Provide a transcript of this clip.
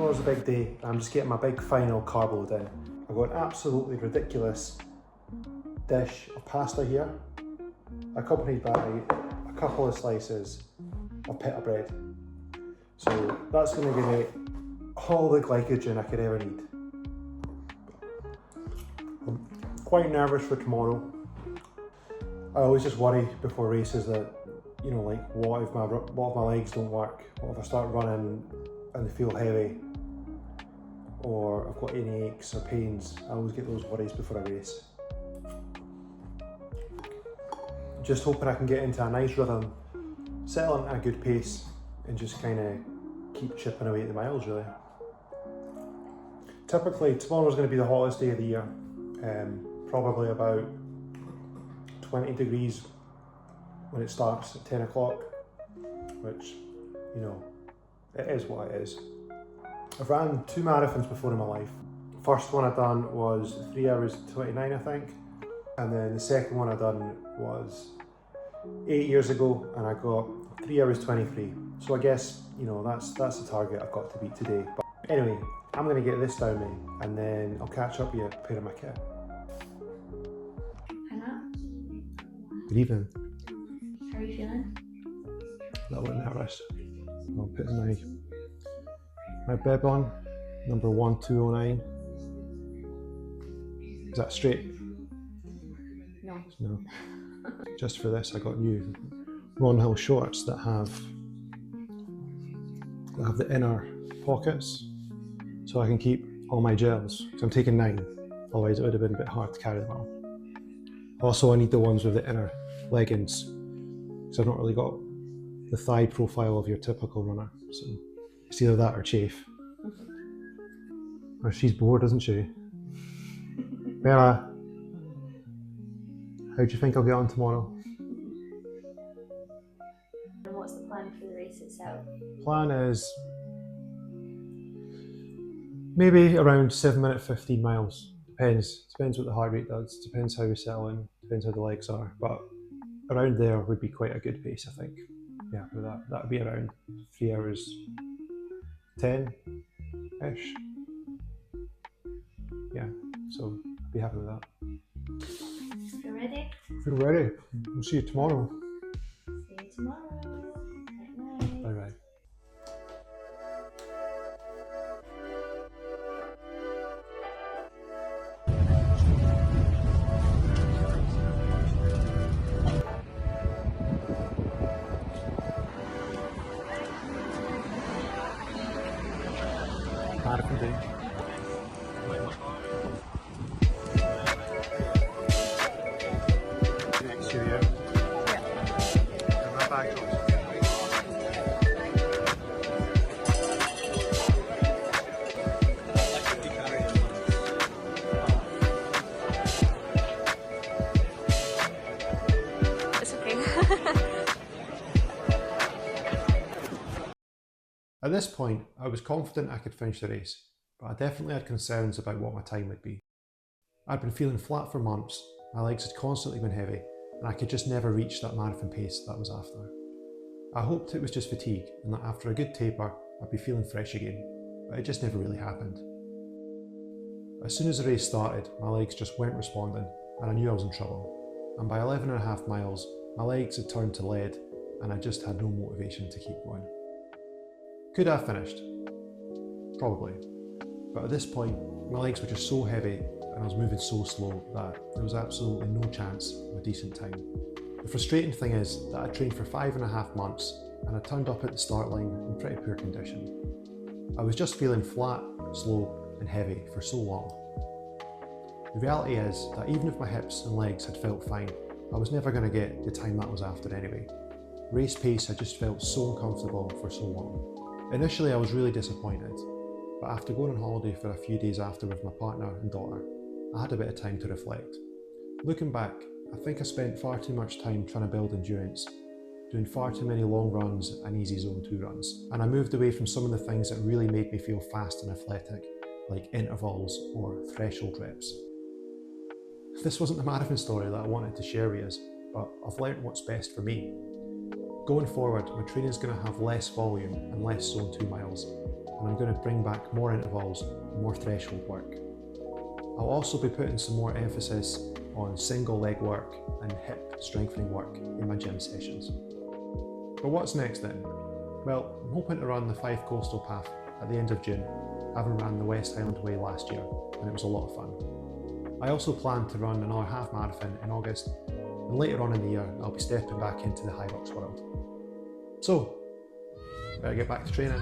Tomorrow's a big day. I'm just getting my big final carb load in. I've got an absolutely ridiculous dish of pasta here, accompanied by a couple of slices of pita bread. So that's going to give me all the glycogen I could ever need. I'm quite nervous for tomorrow. I always just worry before races that, you know, like what if my legs don't work? What if I start running and they feel heavy? Or I've got any aches or pains? I always get those worries before I race. Just hoping I can get into a nice rhythm, settle into a good pace, and just kind of keep chipping away at the miles, really. Typically, tomorrow's going to be the hottest day of the year. Probably about 20 degrees when it starts at 10 o'clock, which, you know, it is what it is. I've ran 2 marathons before in my life. First one I done was 3 hours 29, I think. And then the second one I done was 8 years ago, and I got 3 hours 23. So I guess, you know, that's the target I've got to beat today. But anyway, I'm gonna get this down me, and then I'll catch up with you preparing my kit. Good evening. How are you feeling? A little bit nervous. I'll put my bib on, number 1209. Is that straight? No. No. Just for this, I got new Ron Hill shorts that have the inner pockets, so I can keep all my gels. So I'm taking 9, otherwise it would have been a bit hard to carry them all. Also, I need the ones with the inner leggings, because I've not really got the thigh profile of your typical runner. So it's either that or chafe. Oh, she's bored, isn't she? Bella, how do you think I'll get on tomorrow? And what's the plan for the race itself? Plan is maybe around 7 minute 15 miles. Depends what the heart rate does, depends how we settle in, depends how the legs are, but around there would be quite a good pace, I think. Yeah, for that would be around 3 hours 10-ish. Yeah, so I'd be happy with that. Feel ready? Feel ready. We'll see you tomorrow. See you tomorrow. Night night. Bye bye. Marathon day. Next year, yeah? Yeah. And my bag goes. It's okay. At this point, I was confident I could finish the race, but I definitely had concerns about what my time would be. I'd been feeling flat for months, my legs had constantly been heavy, and I could just never reach that marathon pace that I was after. I hoped it was just fatigue, and that after a good taper, I'd be feeling fresh again, but it just never really happened. As soon as the race started, my legs just weren't responding, and I knew I was in trouble. And by 11.5 miles, my legs had turned to lead, and I just had no motivation to keep going. Could I have finished? Probably. But at this point, my legs were just so heavy and I was moving so slow that there was absolutely no chance of a decent time. The frustrating thing is that I trained for 5.5 months and I turned up at the start line in pretty poor condition. I was just feeling flat, slow and heavy for so long. The reality is that even if my hips and legs had felt fine, I was never going to get the time that I was after anyway. Race pace had just felt so uncomfortable for so long. Initially I was really disappointed, but after going on holiday for a few days after with my partner and daughter, I had a bit of time to reflect. Looking back, I think I spent far too much time trying to build endurance, doing far too many long runs and easy zone 2 runs, and I moved away from some of the things that really made me feel fast and athletic, like intervals or threshold reps. This wasn't the marathon story that I wanted to share with you, but I've learnt what's best for me. Going forward, my training is going to have less volume and less zone 2 miles, and I'm going to bring back more intervals and more threshold work. I'll also be putting some more emphasis on single leg work and hip strengthening work in my gym sessions. But what's next then? Well, I'm hoping to run the Fife Coastal Path at the end of June, having ran the West Highland Way last year, and it was a lot of fun. I also plan to run another half marathon in August, and later on in the year I'll be stepping back into the HYROX world. So, better get back to training.